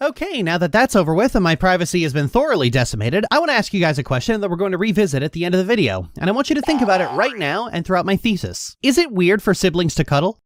Okay, now that that's over with and my privacy has been thoroughly decimated, I want to ask you guys a question that we're going to revisit at the end of the video, and I want you to think about it right now and throughout my thesis. Is it weird for siblings to cuddle?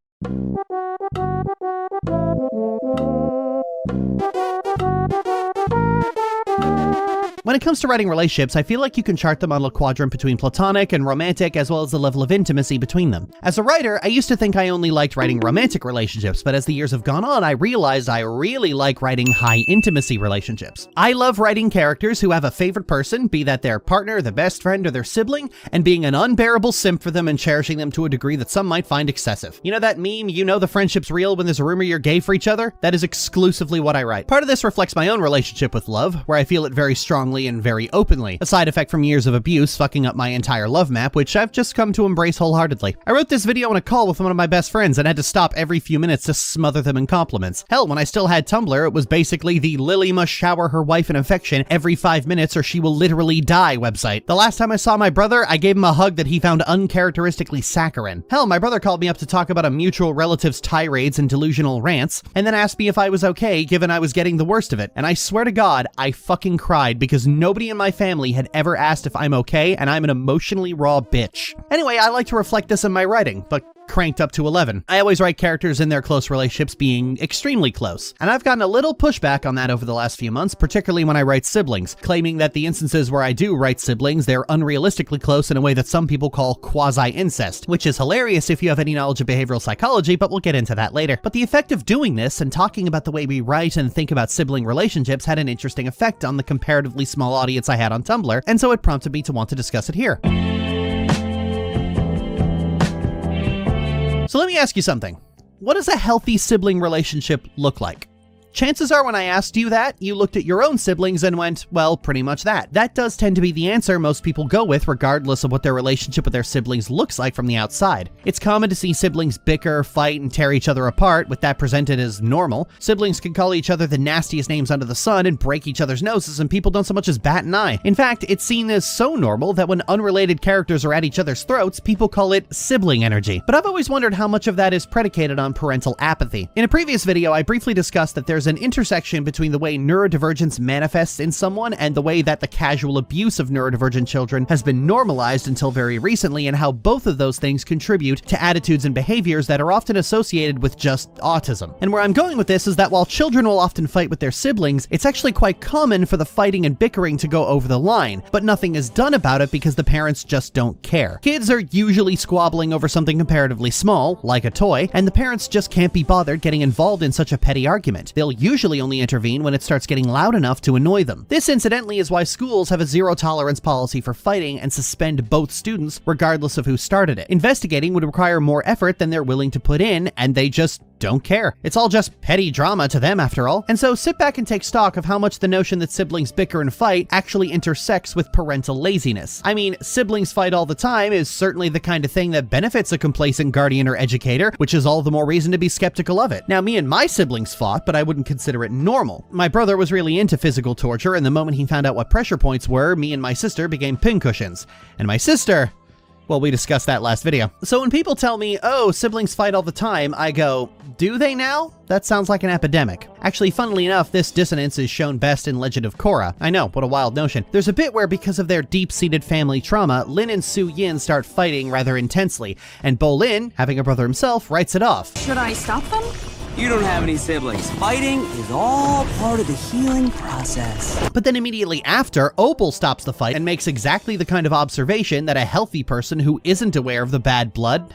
When it comes to writing relationships, I feel like you can chart them on a quadrant between platonic and romantic, as well as the level of intimacy between them. As a writer, I used to think I only liked writing romantic relationships, but as the years have gone on, I realized I really like writing high intimacy relationships. I love writing characters who have a favorite person, be that their partner, their best friend, or their sibling, and being an unbearable simp for them and cherishing them to a degree that some might find excessive. You know that meme, you know the friendship's real when there's a rumor you're gay for each other? That is exclusively what I write. Part of this reflects my own relationship with love, where I feel it very strongly and very openly, a side effect from years of abuse fucking up my entire love map, which I've just come to embrace wholeheartedly. I wrote this video on a call with one of my best friends and had to stop every few minutes to smother them in compliments. Hell, when I still had Tumblr, it was basically the Lily must shower her wife in affection every 5 minutes or she will literally die website. The last time I saw my brother, I gave him a hug that he found uncharacteristically saccharine. Hell, my brother called me up to talk about a mutual relative's tirades and delusional rants, and then asked me if I was okay given I was getting the worst of it. And I swear to God, I fucking cried because nobody in my family had ever asked if I'm okay, and I'm an emotionally raw bitch. Anyway, I like to reflect this in my writing, but cranked up to 11. I always write characters in their close relationships being extremely close, and I've gotten a little pushback on that over the last few months, particularly when I write siblings, claiming that the instances where I do write siblings, they're unrealistically close in a way that some people call quasi-incest, which is hilarious if you have any knowledge of behavioral psychology, but we'll get into that later. But the effect of doing this and talking about the way we write and think about sibling relationships had an interesting effect on the comparatively small audience I had on Tumblr, and so it prompted me to want to discuss it here. So let me ask you something. What does a healthy sibling relationship look like? Chances are when I asked you that, you looked at your own siblings and went, well, pretty much that. That does tend to be the answer most people go with, regardless of what their relationship with their siblings looks like from the outside. It's common to see siblings bicker, fight, and tear each other apart, with that presented as normal. Siblings can call each other the nastiest names under the sun and break each other's noses, and people don't so much as bat an eye. In fact, it's seen as so normal that when unrelated characters are at each other's throats, people call it sibling energy. But I've always wondered how much of that is predicated on parental apathy. In a previous video, I briefly discussed that there's an intersection between the way neurodivergence manifests in someone and the way that the casual abuse of neurodivergent children has been normalized until very recently, and how both of those things contribute to attitudes and behaviors that are often associated with just autism. And where I'm going with this is that while children will often fight with their siblings, it's actually quite common for the fighting and bickering to go over the line, but nothing is done about it because the parents just don't care. Kids are usually squabbling over something comparatively small, like a toy, and the parents just can't be bothered getting involved in such a petty argument. They'll usually only intervene when it starts getting loud enough to annoy them. This, incidentally, is why schools have a zero-tolerance policy for fighting and suspend both students, regardless of who started it. Investigating would require more effort than they're willing to put in, and they just don't care. It's all just petty drama to them, after all. And so sit back and take stock of how much the notion that siblings bicker and fight actually intersects with parental laziness. I mean, siblings fight all the time is certainly the kind of thing that benefits a complacent guardian or educator, which is all the more reason to be skeptical of it. Now, me and my siblings fought, but I wouldn't consider it normal. My brother was really into physical torture, and the moment he found out what pressure points were, me and my sister became pincushions. And my sister, well, we discussed that last video. So when people tell me, oh, siblings fight all the time, I go, do they now? That sounds like an epidemic. Actually, funnily enough, this dissonance is shown best in Legend of Korra. I know, what a wild notion. There's a bit where, because of their deep-seated family trauma, Lin and Su Yin start fighting rather intensely, and Bo Lin, having a brother himself, writes it off. Should I stop them? You don't have any siblings. Fighting is all part of the healing process. But then immediately after, Opal stops the fight and makes exactly the kind of observation that a healthy person who isn't aware of the bad blood,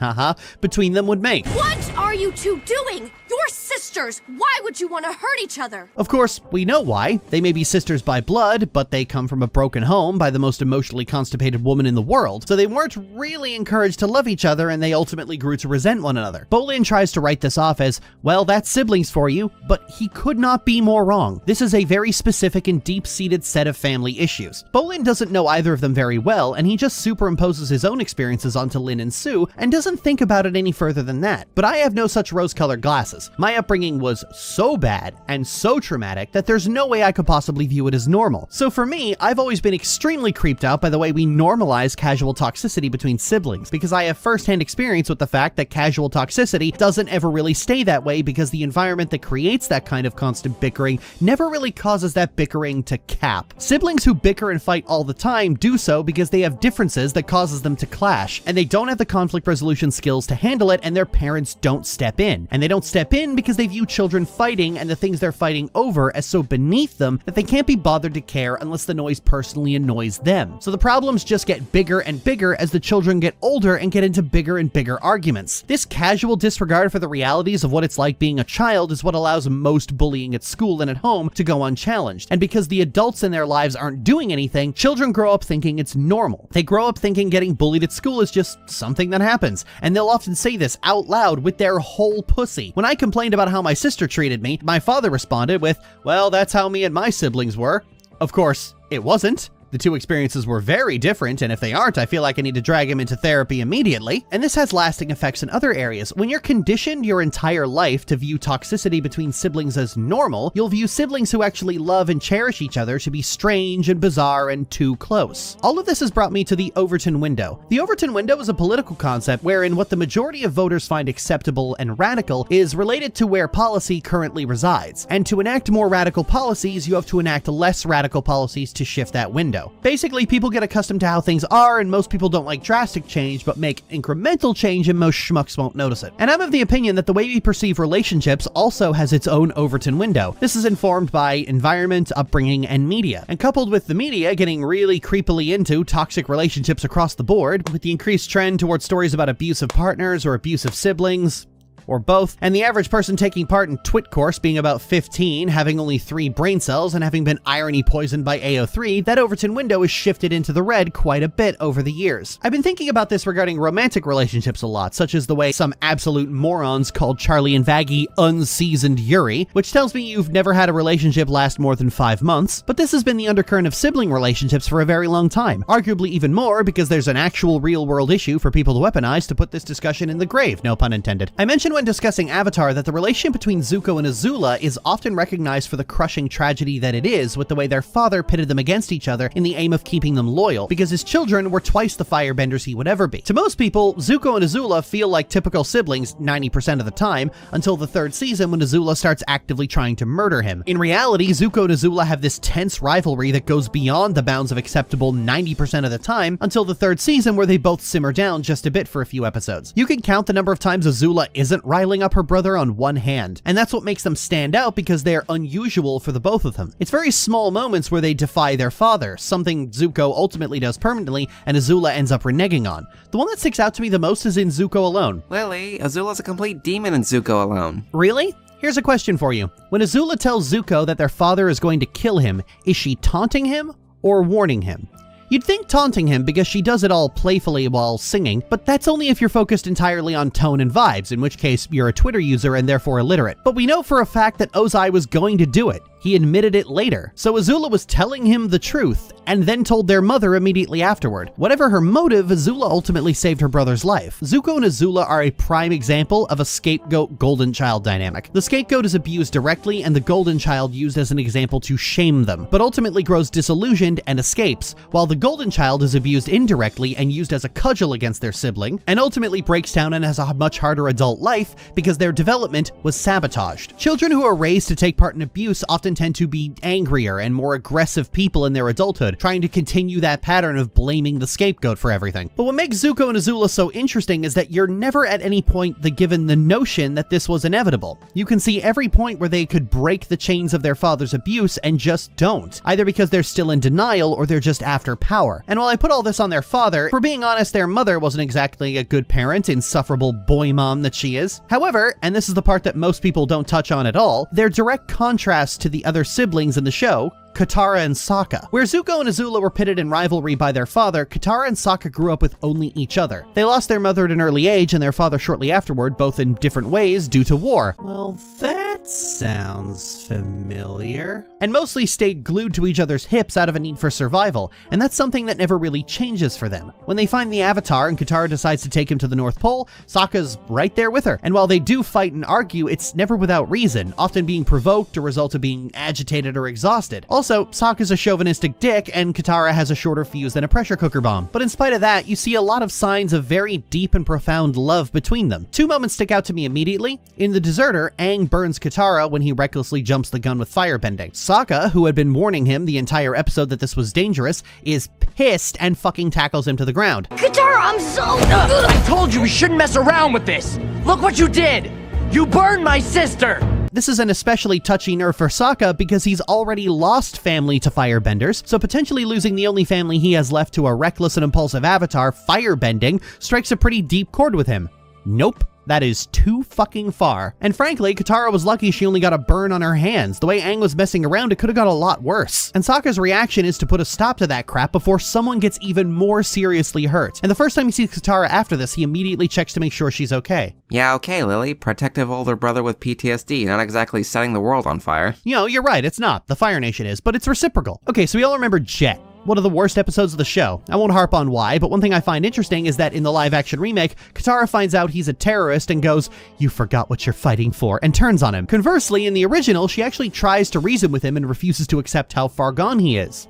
between them would make. What are you two doing? You're sisters! Why would you want to hurt each other? Of course, we know why. They may be sisters by blood, but they come from a broken home by the most emotionally constipated woman in the world, so they weren't really encouraged to love each other, and they ultimately grew to resent one another. Bolin tries to write this off as, well, that's siblings for you, but he could not be more wrong. This is a very specific and deep-seated set of family issues. Bolin doesn't know either of them very well, and he just superimposes his own experiences onto Lin and Su, and doesn't think about it any further than that. But I have no such rose-colored glasses. My upbringing upbringing was so bad and so traumatic that there's no way I could possibly view it as normal. So for me, I've always been extremely creeped out by the way we normalize casual toxicity between siblings, because I have first-hand experience with the fact that casual toxicity doesn't ever really stay that way, because the environment that creates that kind of constant bickering never really causes that bickering to cap. Siblings who bicker and fight all the time do so because they have differences that causes them to clash, and they don't have the conflict resolution skills to handle it, and their parents don't step in. And they don't step in because they view children fighting and the things they're fighting over as so beneath them that they can't be bothered to care unless the noise personally annoys them. So the problems just get bigger and bigger as the children get older and get into bigger and bigger arguments. This casual disregard for the realities of what it's like being a child is what allows most bullying at school and at home to go unchallenged. And because the adults in their lives aren't doing anything, children grow up thinking it's normal. They grow up thinking getting bullied at school is just something that happens, and they'll often say this out loud with their whole pussy. When I complained about how my sister treated me, my father responded with, "Well, that's how me and my siblings were." Of course, it wasn't. The two experiences were very different, and if they aren't, I feel like I need to drag him into therapy immediately. And this has lasting effects in other areas. When you're conditioned your entire life to view toxicity between siblings as normal, you'll view siblings who actually love and cherish each other to be strange and bizarre and too close. All of this has brought me to the Overton window. The Overton window is a political concept wherein what the majority of voters find acceptable and radical is related to where policy currently resides. And to enact more radical policies, you have to enact less radical policies to shift that window. Basically, people get accustomed to how things are, and most people don't like drastic change, but make incremental change, and most schmucks won't notice it. And I'm of the opinion that the way we perceive relationships also has its own Overton window. This is informed by environment, upbringing, and media. And coupled with the media getting really creepily into toxic relationships across the board, with the increased trend towards stories about abusive partners or abusive siblings, or both, and the average person taking part in Twit Course being about 15, having only 3 brain cells, and having been irony poisoned by AO3, that Overton window is shifted into the red quite a bit over the years. I've been thinking about this regarding romantic relationships a lot, such as the way some absolute morons called Charlie and Vaggie unseasoned Yuri, which tells me you've never had a relationship last more than 5 months, but this has been the undercurrent of sibling relationships for a very long time, arguably even more because there's an actual real-world issue for people to weaponize to put this discussion in the grave, no pun intended. I mentioned when discussing Avatar that the relationship between Zuko and Azula is often recognized for the crushing tragedy that it is, with the way their father pitted them against each other in the aim of keeping them loyal, because his children were twice the firebenders he would ever be. To most people, Zuko and Azula feel like typical siblings 90% of the time, until the 3rd season when Azula starts actively trying to murder him. In reality, Zuko and Azula have this tense rivalry that goes beyond the bounds of acceptable 90% of the time, until the 3rd season where they both simmer down just a bit for a few episodes. You can count the number of times Azula isn't riling up her brother on one hand, and that's what makes them stand out because they're unusual for the both of them. It's very small moments where they defy their father, something Zuko ultimately does permanently and Azula ends up reneging on. The one that sticks out to me the most is in Zuko Alone. Lily, Azula's a complete demon in Zuko Alone. Really? Here's a question for you. When Azula tells Zuko that their father is going to kill him, is she taunting him or warning him? You'd think taunting him because she does it all playfully while singing, but that's only if you're focused entirely on tone and vibes, in which case you're a Twitter user and therefore illiterate. But we know for a fact that Ozai was going to do it. He admitted it later. So Azula was telling him the truth, and then told their mother immediately afterward. Whatever her motive, Azula ultimately saved her brother's life. Zuko and Azula are a prime example of a scapegoat-golden child dynamic. The scapegoat is abused directly, and the golden child used as an example to shame them, but ultimately grows disillusioned and escapes, while the golden child is abused indirectly and used as a cudgel against their sibling, and ultimately breaks down and has a much harder adult life because their development was sabotaged. Children who are raised to take part in abuse often tend to be angrier and more aggressive people in their adulthood, trying to continue that pattern of blaming the scapegoat for everything. But what makes Zuko and Azula so interesting is that you're never at any point given the notion that this was inevitable. You can see every point where they could break the chains of their father's abuse and just don't, either because they're still in denial or they're just after power. And while I put all this on their father, for being honest, their mother wasn't exactly a good parent, insufferable boy mom that she is. However, and this is the part that most people don't touch on at all, their direct contrast to the other siblings in the show Katara and Sokka. Where Zuko and Azula were pitted in rivalry by their father, Katara and Sokka grew up with only each other. They lost their mother at an early age and their father shortly afterward, both in different ways due to war. Well, that sounds familiar. And mostly stayed glued to each other's hips out of a need for survival, and that's something that never really changes for them. When they find the Avatar and Katara decides to take him to the North Pole, Sokka's right there with her. And while they do fight and argue, it's never without reason, often being provoked or result of being agitated or exhausted. Also, Sokka's a chauvinistic dick, and Katara has a shorter fuse than a pressure cooker bomb. But in spite of that, you see a lot of signs of very deep and profound love between them. Two moments stick out to me immediately. In The Deserter, Aang burns Katara when he recklessly jumps the gun with firebending. Sokka, who had been warning him the entire episode that this was dangerous, is pissed and fucking tackles him to the ground. Katara, I'm so... I told you we shouldn't mess around with this! Look what you did! You burned my sister! This is an especially touchy nerve for Sokka because he's already lost family to firebenders, so potentially losing the only family he has left to a reckless and impulsive avatar, firebending, strikes a pretty deep chord with him. Nope. That is too fucking far. And frankly, Katara was lucky she only got a burn on her hands. The way Aang was messing around, it could have got a lot worse. And Sokka's reaction is to put a stop to that crap before someone gets even more seriously hurt. And the first time he sees Katara after this, he immediately checks to make sure she's okay. Yeah, okay, Lily. Protective older brother with PTSD, not exactly setting the world on fire. You know, you're right, it's not. The Fire Nation is, but it's reciprocal. Okay, so we all remember Jet. One of the worst episodes of the show. I won't harp on why, but one thing I find interesting is that in the live-action remake, Katara finds out he's a terrorist and goes, "You forgot what you're fighting for," and turns on him. Conversely, in the original, she actually tries to reason with him and refuses to accept how far gone he is.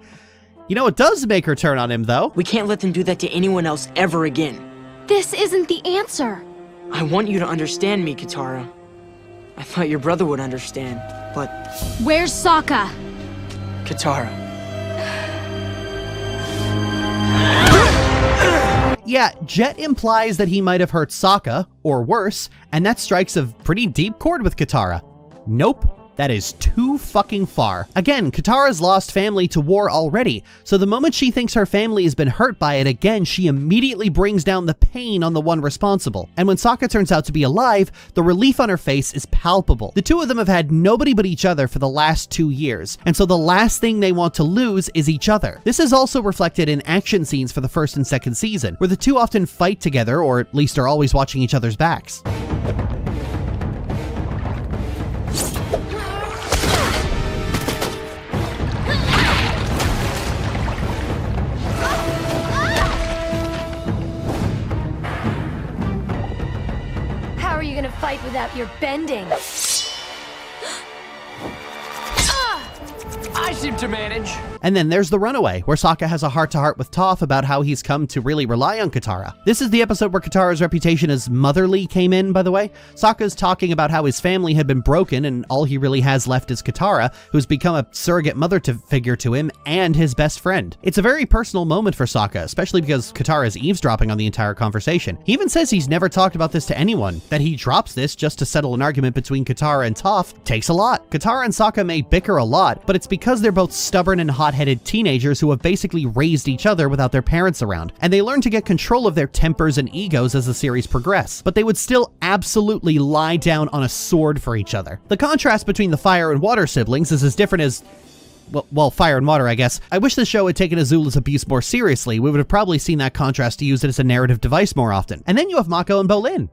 You know, it does make her turn on him, though. We can't let them do that to anyone else ever again. This isn't the answer. I want you to understand me, Katara. I thought your brother would understand, but... Where's Sokka? Katara... Yeah, Jet implies that he might have hurt Sokka, or worse, and that strikes a pretty deep chord with Katara. Nope. That is too fucking far. Again, Katara's lost family to war already, so the moment she thinks her family has been hurt by it again, she immediately brings down the pain on the one responsible. And when Sokka turns out to be alive, the relief on her face is palpable. The two of them have had nobody but each other for the last 2 years, and so the last thing they want to lose is each other. This is also reflected in action scenes for the first and second season, where the two often fight together, or at least are always watching each other's backs. Fight without your bending. I seem to manage. And then there's The Runaway, where Sokka has a heart-to-heart with Toph about how he's come to really rely on Katara. This is the episode where Katara's reputation as motherly came in, by the way. Sokka's talking about how his family had been broken and all he really has left is Katara, who's become a surrogate mother figure to him and his best friend. It's a very personal moment for Sokka, especially because Katara is eavesdropping on the entire conversation. He even says he's never talked about this to anyone. That he drops this just to settle an argument between Katara and Toph takes a lot. Katara and Sokka may bicker a lot, but it's because they're both stubborn and hot-headed teenagers who have basically raised each other without their parents around, and they learn to get control of their tempers and egos as the series progresses, but they would still absolutely lie down on a sword for each other. The contrast between the fire and water siblings is as different as well, fire and water, I guess. I wish the show had taken Azula's abuse more seriously. We would have probably seen that contrast used as a narrative device more often. And then you have Mako and Bolin,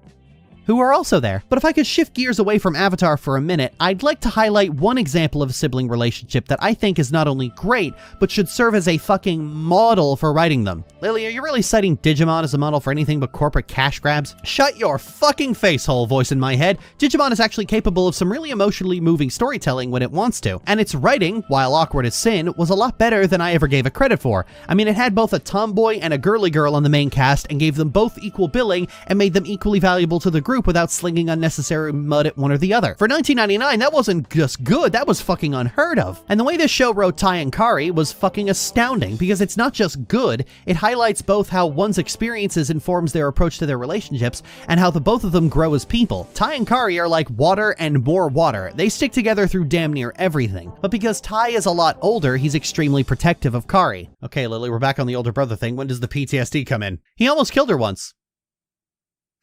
who are also there. But if I could shift gears away from Avatar for a minute, I'd like to highlight one example of a sibling relationship that I think is not only great, but should serve as a fucking model for writing them. Lily, are you really citing Digimon as a model for anything but corporate cash grabs? Shut your fucking face hole, voice in my head. Digimon is actually capable of some really emotionally moving storytelling when it wants to. And its writing, while awkward as sin, was a lot better than I ever gave it credit for. I mean, it had both a tomboy and a girly girl on the main cast and gave them both equal billing and made them equally valuable to the group without slinging unnecessary mud at one or the other. For 1999, that wasn't just good, that was fucking unheard of. And the way this show wrote Tai and Kari was fucking astounding, because it's not just good, it highlights both how one's experiences informs their approach to their relationships, and how the both of them grow as people. Tai and Kari are like water and more water. They stick together through damn near everything. But because Tai is a lot older, he's extremely protective of Kari. Okay, Lily, we're back on the older brother thing. When does the PTSD come in? He almost killed her once.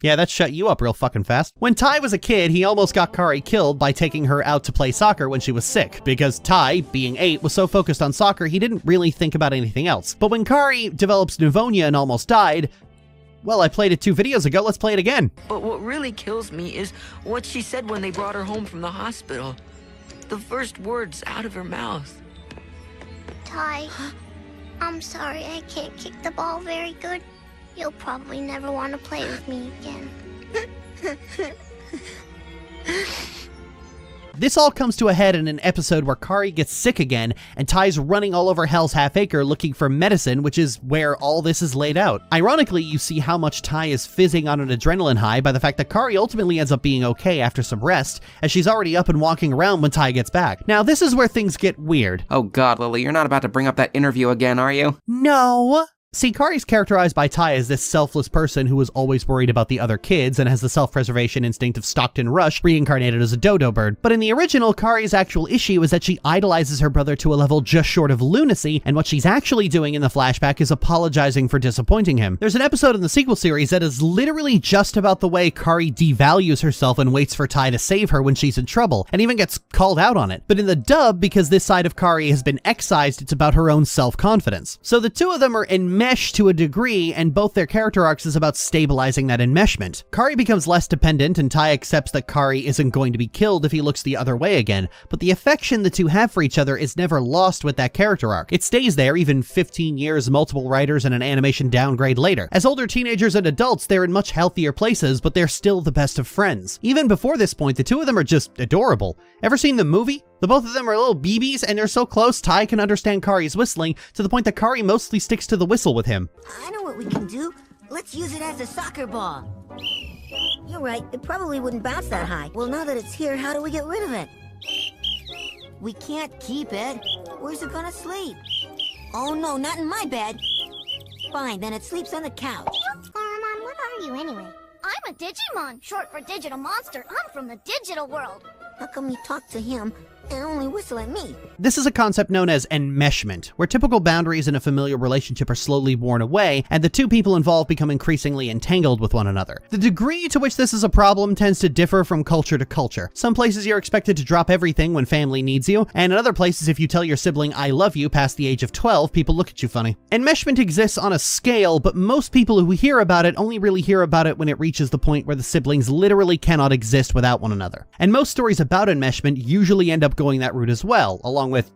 Yeah, that shut you up real fucking fast. When Tai was a kid, he almost got Kari killed by taking her out to play soccer when she was sick, because Tai, being 8, was so focused on soccer he didn't really think about anything else. But when Kari develops pneumonia and almost died, well, I played it 2 videos ago, let's play it again. But what really kills me is what she said when they brought her home from the hospital. The first words out of her mouth. Tai, I'm sorry I can't kick the ball very good. You'll probably never want to play with me again. This all comes to a head in an episode where Kari gets sick again, and Tai's running all over Hell's Half Acre looking for medicine, which is where all this is laid out. Ironically, you see how much Tai is fizzing on an adrenaline high by the fact that Kari ultimately ends up being okay after some rest, as she's already up and walking around when Tai gets back. Now, this is where things get weird. Oh god, Lily, you're not about to bring up that interview again, are you? No. See, Kari's characterized by Tai as this selfless person who is always worried about the other kids and has the self-preservation instinct of Stockton Rush reincarnated as a dodo bird. But in the original, Kari's actual issue is that she idolizes her brother to a level just short of lunacy, and what she's actually doing in the flashback is apologizing for disappointing him. There's an episode in the sequel series that is literally just about the way Kari devalues herself and waits for Tai to save her when she's in trouble, and even gets called out on it. But in the dub, because this side of Kari has been excised, it's about her own self-confidence. So the two of them are enmeshed to a degree, and both their character arcs is about stabilizing that enmeshment. Kari becomes less dependent, and Tai accepts that Kari isn't going to be killed if he looks the other way again, but the affection the two have for each other is never lost with that character arc. It stays there even 15 years, multiple writers, and an animation downgrade later. As older teenagers and adults, they're in much healthier places, but they're still the best of friends. Even before this point, the two of them are just adorable. Ever seen the movie? The both of them are little BBs, and they're so close, Tai can understand Kari's whistling, to the point that Kari mostly sticks to the whistle with him. I know what we can do. Let's use it as a soccer ball. You're right, it probably wouldn't bounce that high. Well, now that it's here, how do we get rid of it? We can't keep it. Where's it gonna sleep? Oh no, not in my bed. Fine, then it sleeps on the couch. Saruman, what are you anyway? I'm a Digimon, short for digital monster. I'm from the digital world. How come you talk to him and only whistle at me? This is a concept known as enmeshment, where typical boundaries in a familiar relationship are slowly worn away, and the two people involved become increasingly entangled with one another. The degree to which this is a problem tends to differ from culture to culture. Some places you're expected to drop everything when family needs you, and in other places if you tell your sibling I love you past the age of 12, people look at you funny. Enmeshment exists on a scale, but most people who hear about it only really hear about it when it reaches the point where the siblings literally cannot exist without one another. And most stories about enmeshment usually end up going that route as well, along with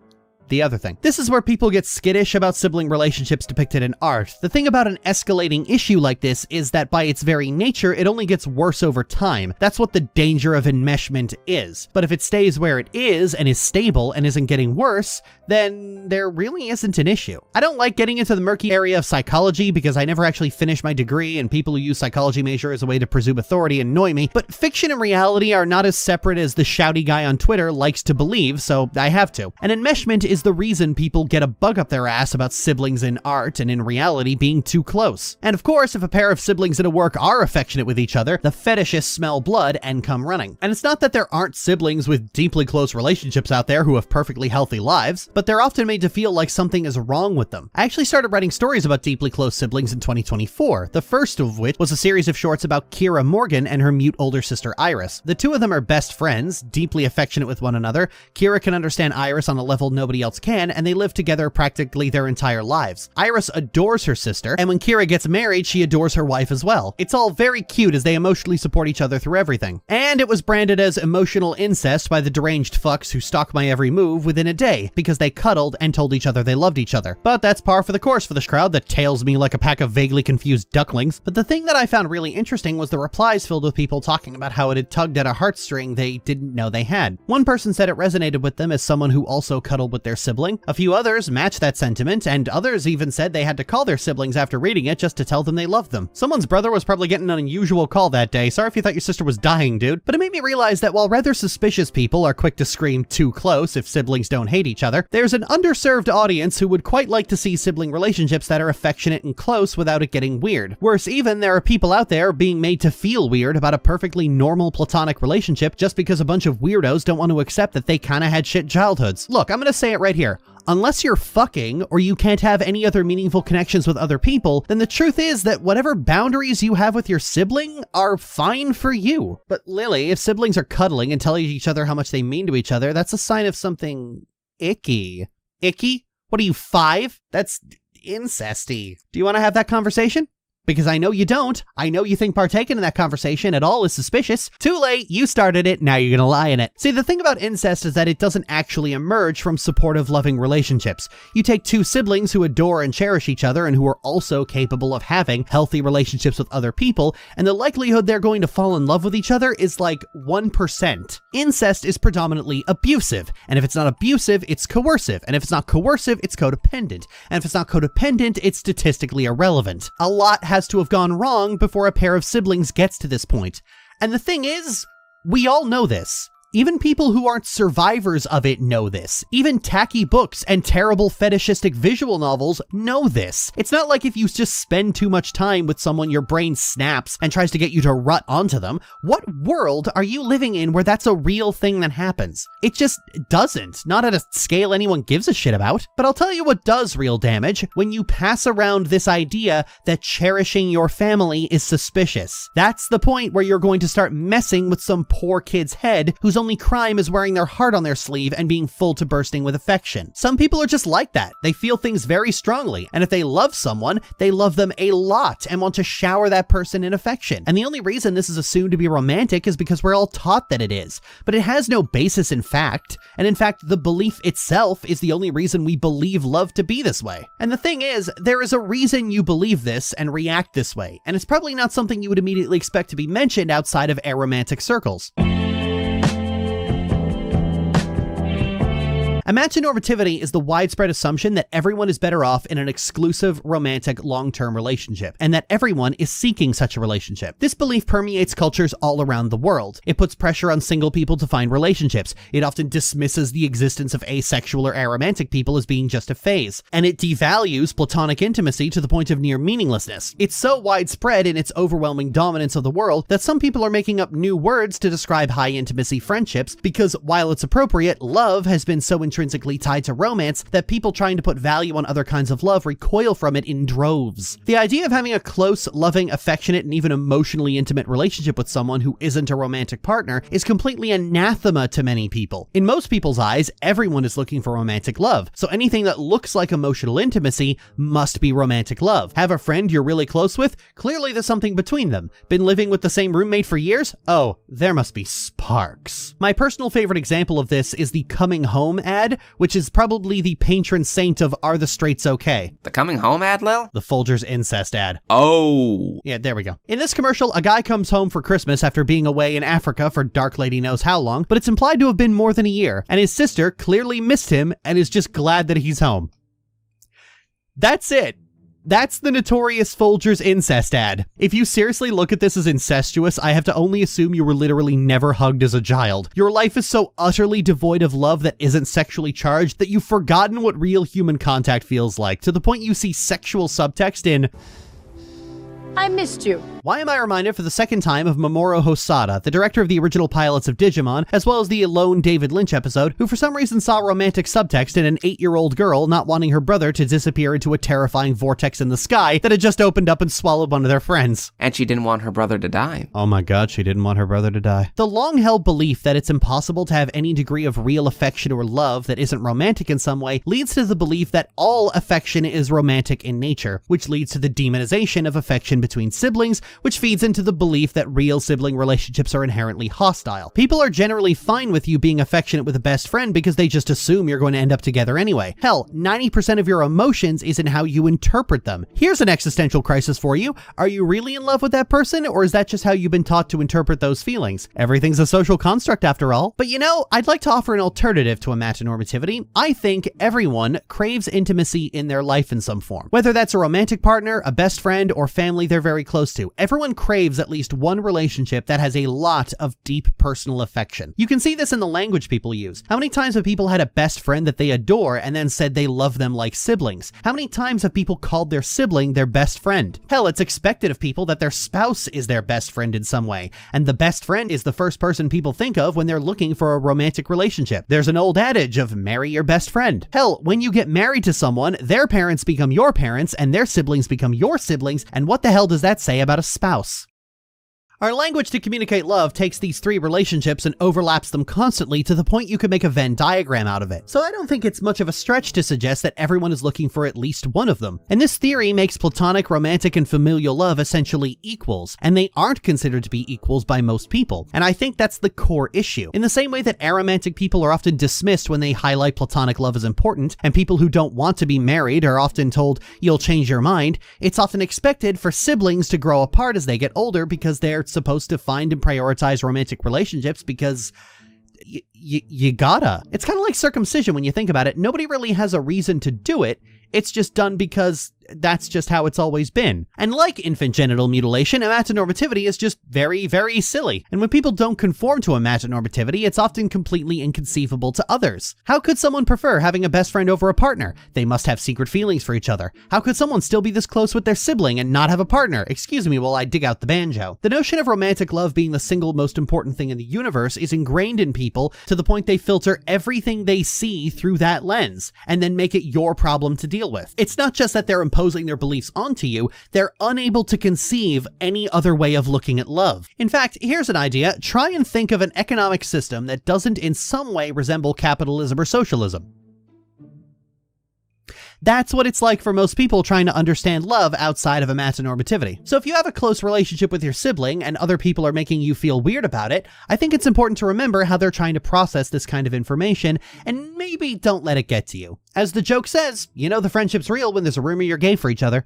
the other thing. This is where people get skittish about sibling relationships depicted in art. The thing about an escalating issue like this is that by its very nature, it only gets worse over time. That's what the danger of enmeshment is. But if it stays where it is and is stable and isn't getting worse, then there really isn't an issue. I don't like getting into the murky area of psychology because I never actually finished my degree, and people who use psychology major as a way to presume authority annoy me, but fiction and reality are not as separate as the shouty guy on Twitter likes to believe, so I have to. And enmeshment is the reason people get a bug up their ass about siblings in art and in reality being too close. And of course, if a pair of siblings in a work are affectionate with each other, the fetishists smell blood and come running. And it's not that there aren't siblings with deeply close relationships out there who have perfectly healthy lives, but they're often made to feel like something is wrong with them. I actually started writing stories about deeply close siblings in 2024, the first of which was a series of shorts about Kira Morgan and her mute older sister Iris. The two of them are best friends, deeply affectionate with one another. Kira can understand Iris on a level nobody else can, and they live together practically their entire lives. Iris adores her sister, and when Kira gets married, she adores her wife as well. It's all very cute as they emotionally support each other through everything. And it was branded as emotional incest by the deranged fucks who stalk my every move within a day, because they cuddled and told each other they loved each other. But that's par for the course for this crowd that tails me like a pack of vaguely confused ducklings. But the thing that I found really interesting was the replies filled with people talking about how it had tugged at a heartstring they didn't know they had. One person said it resonated with them as someone who also cuddled with their sibling. A few others matched that sentiment, and others even said they had to call their siblings after reading it just to tell them they loved them. Someone's brother was probably getting an unusual call that day. Sorry if you thought your sister was dying, dude. But it made me realize that while rather suspicious people are quick to scream too close if siblings don't hate each other, there's an underserved audience who would quite like to see sibling relationships that are affectionate and close without it getting weird. Worse even, there are people out there being made to feel weird about a perfectly normal platonic relationship just because a bunch of weirdos don't want to accept that they kinda had shit childhoods. Look, I'm gonna say it right here. Unless you're fucking, or you can't have any other meaningful connections with other people, then the truth is that whatever boundaries you have with your sibling are fine for you. But Lily, if siblings are cuddling and telling each other how much they mean to each other, that's a sign of something icky. Icky? What are you, 5? That's incesty. Do you want to have that conversation? Because I know you don't. I know you think partaking in that conversation at all is suspicious. Too late, you started it, now you're gonna lie in it. See, the thing about incest is that it doesn't actually emerge from supportive, loving relationships. You take 2 siblings who adore and cherish each other and who are also capable of having healthy relationships with other people, and the likelihood they're going to fall in love with each other is like 1%. Incest is predominantly abusive, and if it's not abusive, it's coercive, and if it's not coercive, it's codependent, and if it's not codependent, it's statistically irrelevant. A lot has to have gone wrong before a pair of siblings gets to this point. And the thing is, we all know this. Even people who aren't survivors of it know this. Even tacky books and terrible fetishistic visual novels know this. It's not like if you just spend too much time with someone, your brain snaps and tries to get you to rut onto them. What world are you living in where that's a real thing that happens? It just doesn't. Not at a scale anyone gives a shit about. But I'll tell you what does real damage: when you pass around this idea that cherishing your family is suspicious. That's the point where you're going to start messing with some poor kid's head whose only crime is wearing their heart on their sleeve and being full to bursting with affection. Some people are just like that. They feel things very strongly, and if they love someone, they love them a lot and want to shower that person in affection. And the only reason this is assumed to be romantic is because we're all taught that it is. But it has no basis in fact, and in fact, the belief itself is the only reason we believe love to be this way. And the thing is, there is a reason you believe this and react this way, and it's probably not something you would immediately expect to be mentioned outside of aromantic circles. Amatonormativity is the widespread assumption that everyone is better off in an exclusive, romantic, long-term relationship, and that everyone is seeking such a relationship. This belief permeates cultures all around the world. It puts pressure on single people to find relationships. It often dismisses the existence of asexual or aromantic people as being just a phase, and it devalues platonic intimacy to the point of near meaninglessness. It's so widespread in its overwhelming dominance of the world that some people are making up new words to describe high-intimacy friendships because, while it's appropriate, love has been so intrinsically tied to romance that people trying to put value on other kinds of love recoil from it in droves. The idea of having a close, loving, affectionate, and even emotionally intimate relationship with someone who isn't a romantic partner is completely anathema to many people. In most people's eyes, everyone is looking for romantic love, so anything that looks like emotional intimacy must be romantic love. Have a friend you're really close with? Clearly there's something between them. Been living with the same roommate for years? Oh, there must be sparks. My personal favorite example of this is the Coming Home ad, which is probably the patron saint of Are the Straights Okay? The Coming Home ad, Lil? The Folgers incest ad. Oh. Yeah, there we go. In this commercial, a guy comes home for Christmas after being away in Africa for dark lady knows how long, but it's implied to have been more than a year, and his sister clearly missed him and is just glad that he's home. That's it. That's the notorious Folgers incest ad. If you seriously look at this as incestuous, I have to only assume you were literally never hugged as a child. Your life is so utterly devoid of love that isn't sexually charged that you've forgotten what real human contact feels like, to the point you see sexual subtext in I missed you. Why am I reminded for the second time of Mamoru Hosoda, the director of the original pilots of Digimon, as well as the lone David Lynch episode, who for some reason saw romantic subtext in an 8-year-old girl not wanting her brother to disappear into a terrifying vortex in the sky that had just opened up and swallowed one of their friends. And she didn't want her brother to die. Oh my god, she didn't want her brother to die. The long-held belief that it's impossible to have any degree of real affection or love that isn't romantic in some way leads to the belief that all affection is romantic in nature, which leads to the demonization of affection between siblings, which feeds into the belief that real sibling relationships are inherently hostile. People are generally fine with you being affectionate with a best friend because they just assume you're going to end up together anyway. Hell, 90% of your emotions is in how you interpret them. Here's an existential crisis for you. Are you really in love with that person, or is that just how you've been taught to interpret those feelings? Everything's a social construct after all. But you know, I'd like to offer an alternative to amatonormativity. I think everyone craves intimacy in their life in some form. Whether that's a romantic partner, a best friend, or family they're very close to, everyone craves at least one relationship that has a lot of deep personal affection. You can see this in the language people use. How many times have people had a best friend that they adore and then said they love them like siblings? How many times have people called their sibling their best friend? Hell, it's expected of people that their spouse is their best friend in some way, and the best friend is the first person people think of when they're looking for a romantic relationship. There's an old adage of marry your best friend. Hell, when you get married to someone, their parents become your parents and their siblings become your siblings, and what the hell does that say about a spouse? Our language to communicate love takes these three relationships and overlaps them constantly to the point you could make a Venn diagram out of it. So I don't think it's much of a stretch to suggest that everyone is looking for at least one of them. And this theory makes platonic, romantic, and familial love essentially equals, and they aren't considered to be equals by most people. And I think that's the core issue. In the same way that aromantic people are often dismissed when they highlight platonic love as important, and people who don't want to be married are often told, you'll change your mind, it's often expected for siblings to grow apart as they get older because they're supposed to find and prioritize romantic relationships because you gotta. It's kind of like circumcision when you think about it. Nobody really has a reason to do it. It's just done because that's just how it's always been. And like infant genital mutilation, amatonormativity is just very, very silly. And when people don't conform to amatonormativity, it's often completely inconceivable to others. How could someone prefer having a best friend over a partner? They must have secret feelings for each other. How could someone still be this close with their sibling and not have a partner? Excuse me while I dig out the banjo. The notion of romantic love being the single most important thing in the universe is ingrained in people to the point they filter everything they see through that lens and then make it your problem to deal with. It's not just that they're imposing their beliefs onto you, they're unable to conceive any other way of looking at love. In fact, here's an idea. Try and think of an economic system that doesn't in some way resemble capitalism or socialism. That's what it's like for most people trying to understand love outside of amatonormativity. So if you have a close relationship with your sibling and other people are making you feel weird about it, I think it's important to remember how they're trying to process this kind of information and maybe don't let it get to you. As the joke says, you know the friendship's real when there's a rumor you're gay for each other.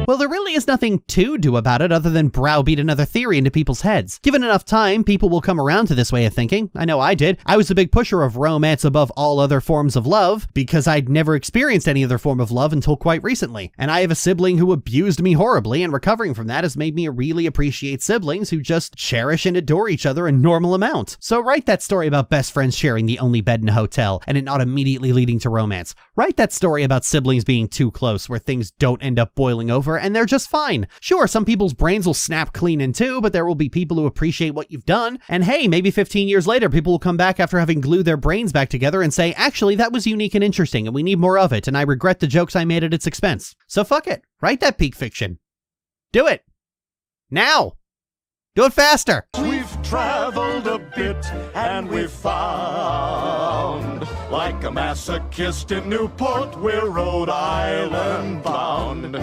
Well, there really is nothing to do about it other than browbeat another theory into people's heads. Given enough time, people will come around to this way of thinking. I know I did. I was a big pusher of romance above all other forms of love because I'd never experienced any other form of love until quite recently. And I have a sibling who abused me horribly, and recovering from that has made me really appreciate siblings who just cherish and adore each other in normal amount. So write that story about best friends sharing the only bed in a hotel and it not immediately leading to romance. Write that story about siblings being too close where things don't end up boiling over and they're just fine. Sure, some people's brains will snap clean in two, but there will be people who appreciate what you've done. And hey, maybe 15 years later, people will come back after having glued their brains back together and say, actually, that was unique and interesting, and we need more of it, and I regret the jokes I made at its expense. So fuck it. Write that peak fiction. Do it. Now. Do it faster. We've traveled a bit and we've found, like a masochist in Newport, we're Rhode Island bound.